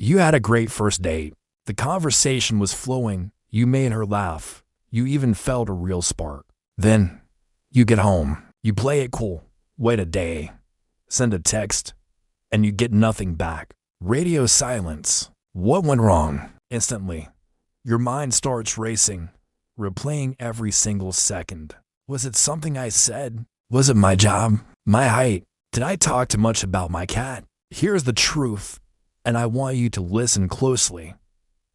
You had a great first date. The conversation was flowing. You made her laugh. You even felt a real spark. Then, you get home. You play it cool. Wait a day. Send a text. And you get nothing back. Radio silence. What went wrong? Instantly, your mind starts racing, replaying every single second. Was it something I said? Was it my job? My height? Did I talk too much about my cat? Here's the truth, and I want you to listen closely.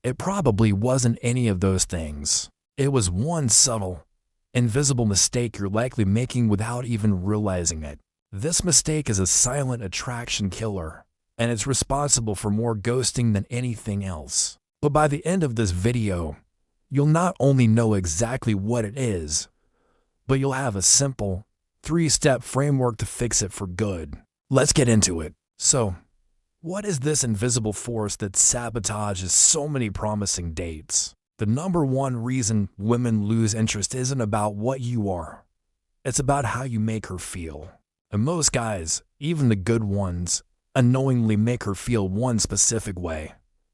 It probably wasn't any of those things. It was one subtle, invisible mistake you're likely making without even realizing it. This mistake is a silent attraction killer, and it's responsible for more ghosting than anything else. But by the end of this video, you'll not only know exactly what it is, but you'll have a simple, 3-step framework to fix it for good. Let's get into it. So, what is this invisible force that sabotages so many promising dates? The number one reason women lose interest isn't about what you are. It's about how you make her feel. And most guys, even the good ones, unknowingly make her feel one specific way: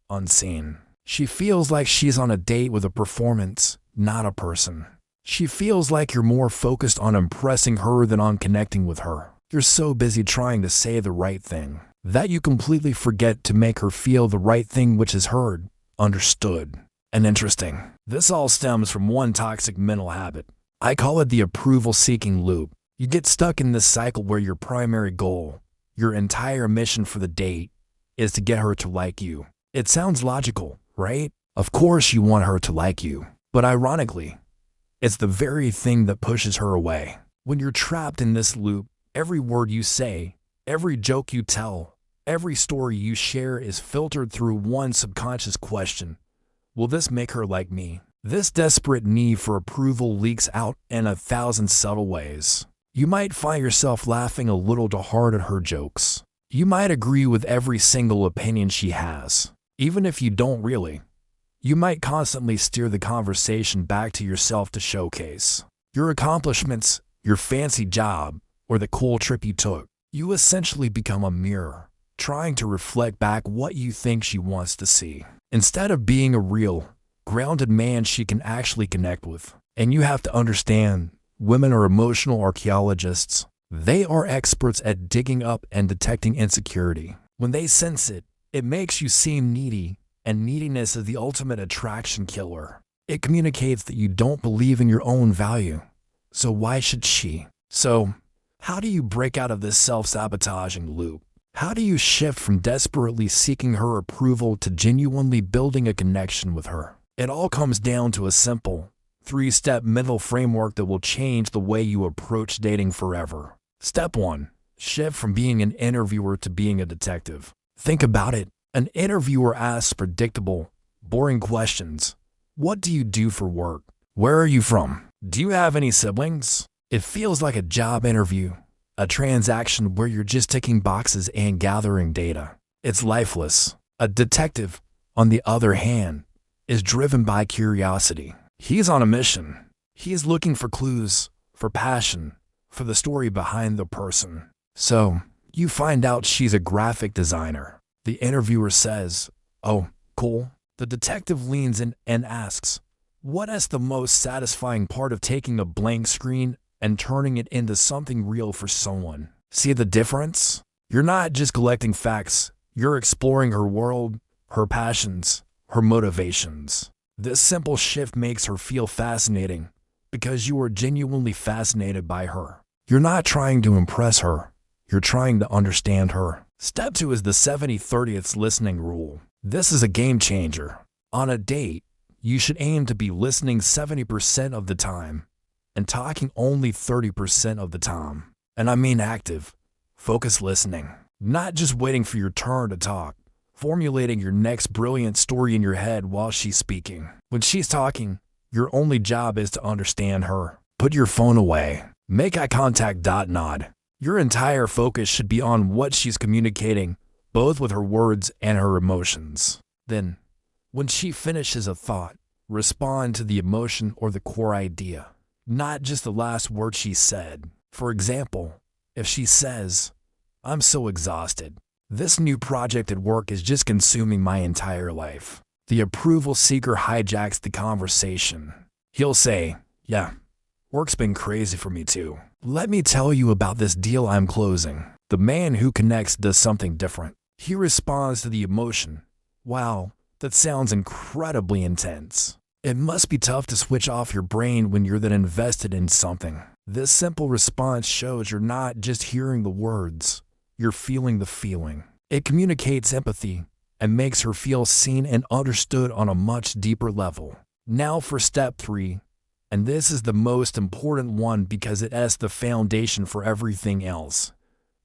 unseen. She feels like she's on a date with a performance, not a person. She feels like you're more focused on impressing her than on connecting with her. You're so busy trying to say the right thing that you completely forget to make her feel the right thing, which is heard, understood, and interesting. This all stems from one toxic mental habit. I call it the approval-seeking loop. You get stuck in this cycle where your primary goal, your entire mission for the date, is to get her to like you. It sounds logical, right? Of course you want her to like you. But ironically, it's the very thing that pushes her away. When you're trapped in this loop, every word you say, every joke you tell, every story you share is filtered through one subconscious question: will this make her like me? This desperate need for approval leaks out in 1,000 subtle ways. You might find yourself laughing a little too hard at her jokes. You might agree with every single opinion she has, even if you don't really. You might constantly steer the conversation back to yourself to showcase your accomplishments, your fancy job, or the cool trip you took. You essentially become a mirror, trying to reflect back what you think she wants to see, instead of being a real, grounded man she can actually connect with. And you have to understand, women are emotional archaeologists. They are experts at digging up and detecting insecurity. When they sense it, it makes you seem needy, and neediness is the ultimate attraction killer. It communicates that you don't believe in your own value. So why should she? So, how do you break out of this self-sabotaging loop? How do you shift from desperately seeking her approval to genuinely building a connection with her? It all comes down to a simple, 3-step mental framework that will change the way you approach dating forever. Step 1. Shift from being an interviewer to being a detective. Think about it. An interviewer asks predictable, boring questions. What do you do for work? Where are you from? Do you have any siblings? It feels like a job interview, a transaction where you're just ticking boxes and gathering data. It's lifeless. A detective, on the other hand, is driven by curiosity. He's on a mission. He's looking for clues, for passion, for the story behind the person. So, you find out she's a graphic designer. The interviewer says, "Oh, cool." The detective leans in and asks, "What is the most satisfying part of taking a blank screen and turning it into something real for someone?" See the difference? You're not just collecting facts. You're exploring her world, her passions, her motivations. This simple shift makes her feel fascinating because you are genuinely fascinated by her. You're not trying to impress her. You're trying to understand her. Step 2 is the 70/30 listening rule. This is a game changer. On a date, you should aim to be listening 70% of the time and talking only 30% of the time. And I mean active, focused listening. Not just waiting for your turn to talk, formulating your next brilliant story in your head while she's speaking. When she's talking, your only job is to understand her. Put your phone away. Make eye contact. Nod. Your entire focus should be on what she's communicating, both with her words and her emotions. Then, when she finishes a thought, respond to the emotion or the core idea, not just the last word she said. For example, if she says, "I'm so exhausted," This new project at work is just consuming my entire life. The approval seeker hijacks the conversation. He'll say, yeah, work's been crazy for me too. Let me tell you about this deal I'm closing. The man who connects does something different. He responds to the emotion. Wow, that sounds incredibly intense. It must be tough to switch off your brain when you're that invested in something. This simple response shows you're not just hearing the words, you're feeling the feeling. It communicates empathy and makes her feel seen and understood on a much deeper level. Now for step 3, and this is the most important one because it is the foundation for everything else.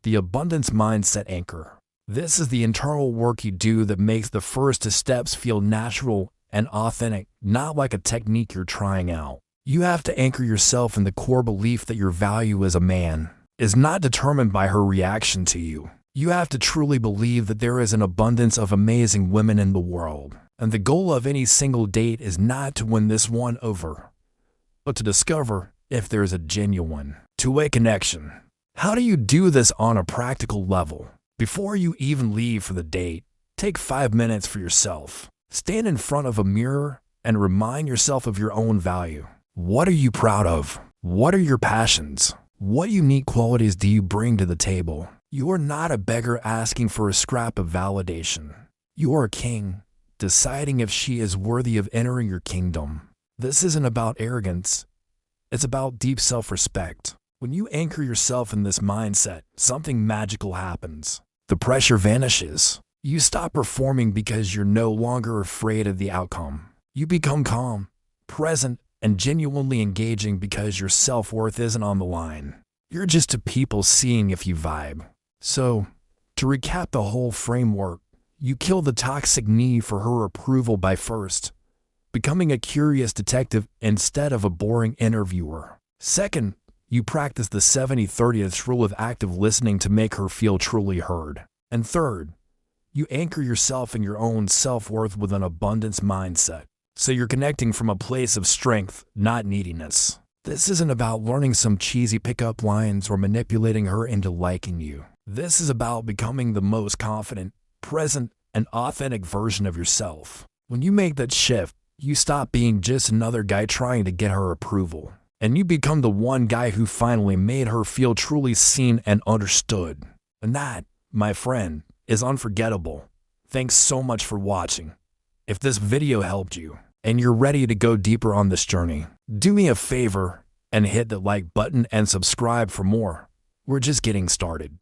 The abundance mindset anchor. This is the internal work you do that makes the first 2 steps feel natural and authentic, not like a technique you're trying out. You have to anchor yourself in the core belief that your value as a man is not determined by her reaction to you. You have to truly believe that there is an abundance of amazing women in the world, and the goal of any single date is not to win this one over, but to discover if there is a genuine, two-way connection. How do you do this on a practical level? Before you even leave for the date, take 5 minutes for yourself. Stand in front of a mirror and remind yourself of your own value. What are you proud of? What are your passions? What unique qualities do you bring to the table? You are not a beggar asking for a scrap of validation. You are a king, deciding if she is worthy of entering your kingdom. This isn't about arrogance. It's about deep self-respect. When you anchor yourself in this mindset, something magical happens. The pressure vanishes. You stop performing because you're no longer afraid of the outcome. You become calm, present, and genuinely engaging because your self-worth isn't on the line. You're just to people seeing if you vibe. So, to recap the whole framework, you kill the toxic need for her approval by first becoming a curious detective instead of a boring interviewer. Second, you practice the 70-30 rule of active listening to make her feel truly heard. And third, you anchor yourself in your own self-worth with an abundance mindset. So you're connecting from a place of strength, not neediness. This isn't about learning some cheesy pickup lines or manipulating her into liking you. This is about becoming the most confident, present, and authentic version of yourself. When you make that shift, you stop being just another guy trying to get her approval, and you become the one guy who finally made her feel truly seen and understood. And that, my friend, is unforgettable. Thanks so much for watching. If this video helped you, and you're ready to go deeper on this journey, do me a favor and hit the like button and subscribe for more. We're just getting started.